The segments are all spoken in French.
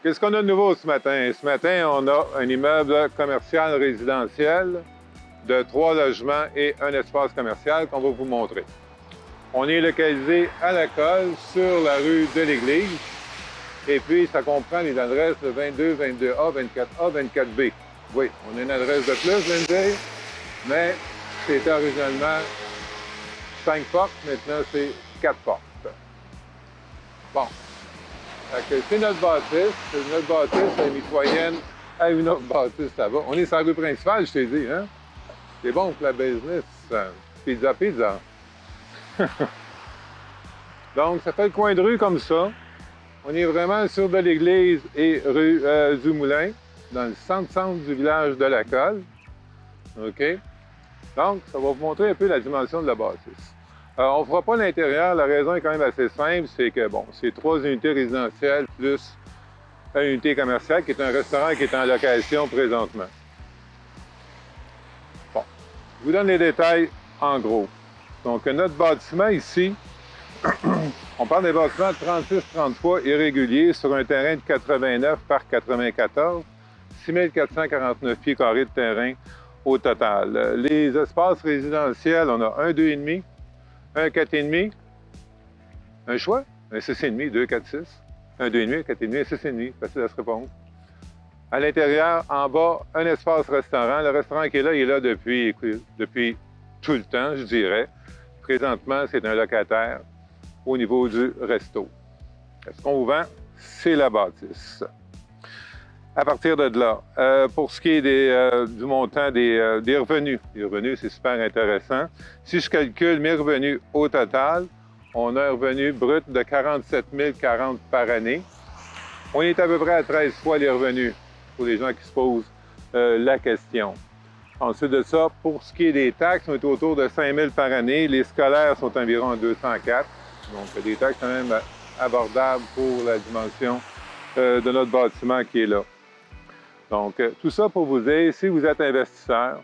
Qu'est-ce qu'on a de nouveau ce matin? Ce matin, on a un immeuble commercial résidentiel de 3 logements et un espace commercial qu'on va vous montrer. On est localisé à la Colle, sur la rue de l'Église. Et puis, ça comprend les adresses de 22, 22A, 24A, 24B. Oui, on a une adresse de plus, je viens de dire, mais c'était originellement 5 portes, maintenant c'est 4 portes. Bon. C'est notre bâtisse. Notre bâtisse est mitoyenne à une autre bâtisse là-bas. On est sur la rue principale, je t'ai dit, hein? C'est bon pour la business. Pizza, pizza. Donc, ça fait le coin de rue comme ça. On est vraiment sur de l'Église et rue du Moulin, dans le centre du village de la Colle. OK? Donc, ça va vous montrer un peu la dimension de la bâtisse. On ne fera pas l'intérieur. La raison est quand même assez simple, c'est que, bon, c'est 3 unités résidentielles plus une unité commerciale qui est un restaurant qui est en location présentement. Bon, je vous donne les détails en gros. Donc, notre bâtiment ici, on parle des bâtiments de 36-33 irréguliers sur un terrain de 89 par 94, 6449 pieds carrés de terrain au total. Les espaces résidentiels, on a un 2,5, un 4,5, un choix, un 6,5, 2, 4, 6, un 2,5, un 4,5, un 6,5, facile à se répondre. À l'intérieur, en bas, un espace restaurant. Le restaurant qui est là, il est là depuis tout le temps, je dirais. Présentement, c'est un locataire au niveau du resto. Ce qu'on vous vend, c'est la bâtisse. À partir de là, pour ce qui est du montant des revenus, les revenus, c'est super intéressant. Si je calcule mes revenus au total, on a un revenu brut de 47 040 par année. On est à peu près à 13 fois les revenus pour les gens qui se posent la question. Ensuite de ça, pour ce qui est des taxes, on est autour de 5 000 par année. Les scolaires sont environ à 204. Donc, des taxes quand même abordables pour la dimension de notre bâtiment qui est là. Donc, tout ça pour vous dire, si vous êtes investisseur,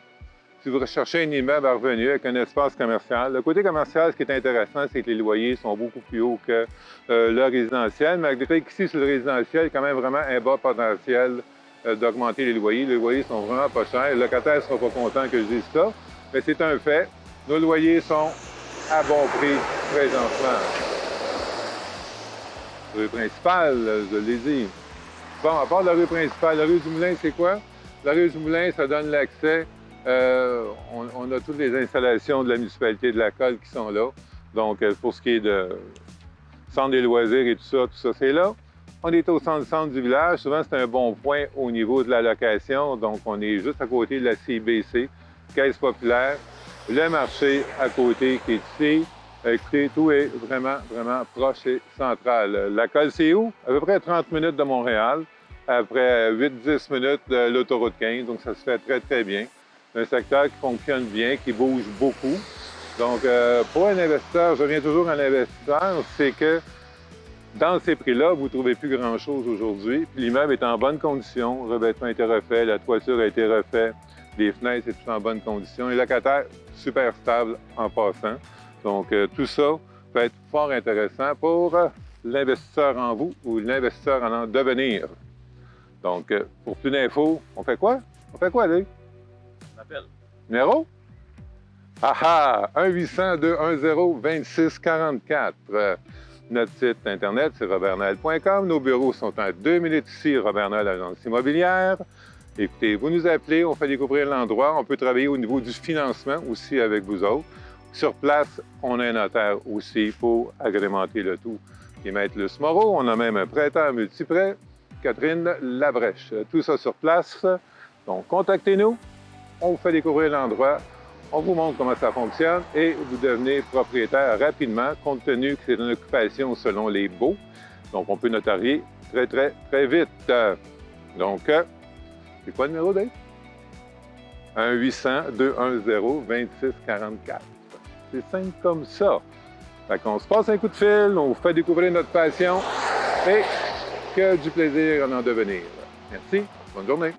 si vous recherchez un immeuble à revenu avec un espace commercial, le côté commercial, ce qui est intéressant, c'est que les loyers sont beaucoup plus hauts que le résidentiel, malgré qu'ici, sur le résidentiel, il y a quand même vraiment un bas potentiel d'augmenter les loyers. Les loyers sont vraiment pas chers. Le locataire ne sera pas content que je dise ça, mais c'est un fait. Nos loyers sont à bon prix présentement. Rue principale, je l'ai dit. Bon, à part la rue principale, la rue du Moulin, c'est quoi? La rue du Moulin, ça donne l'accès. On a toutes les installations de la municipalité de la Colle qui sont là. Donc, pour ce qui est de centre des loisirs et tout ça, c'est là. On est au centre du village. Souvent, c'est un bon point au niveau de la location. Donc, on est juste à côté de la CBC, Caisse populaire. Le marché à côté qui est ici. Écoutez, tout est vraiment, vraiment proche et central. La Colle, c'est où? À peu près 30 minutes de Montréal, après 8-10 minutes de l'autoroute 15, donc ça se fait très, très bien. C'est un secteur qui fonctionne bien, qui bouge beaucoup. Donc, pour un investisseur, je reviens toujours à l'investisseur, c'est que dans ces prix-là, vous ne trouvez plus grand-chose aujourd'hui. L'immeuble est en bonne condition, le revêtement a été refait, la toiture a été refaite, les fenêtres, c'est tout en bonne condition. Les locataires, super stables en passant. Donc, tout ça peut être fort intéressant pour l'investisseur en vous ou l'investisseur en devenir. Donc, pour plus d'infos, on fait quoi? On fait quoi, Dave? On appelle. Numéro? Ah ah! 1-800-210-2644. Notre site Internet, c'est robertnoël.com. Nos bureaux sont à 2 minutes ici, Robert Noël, agence immobilière. Écoutez, vous nous appelez, on fait découvrir l'endroit. On peut travailler au niveau du financement aussi avec vous autres. Sur place, on a un notaire aussi pour agrémenter le tout. Et Maître Luce Moreau, on a même un prêteur multiprêt, Catherine Labrèche. Tout ça sur place. Donc, contactez-nous. On vous fait découvrir l'endroit. On vous montre comment ça fonctionne et vous devenez propriétaire rapidement, compte tenu que c'est une occupation selon les baux. Donc, on peut notarier très, très, très vite. Donc, c'est quoi le numéro, Dave? 1-800-210-2644. C'est simple comme ça. Fait qu'on se passe un coup de fil, on vous fait découvrir notre passion et que du plaisir en devenir. Merci, bonne journée.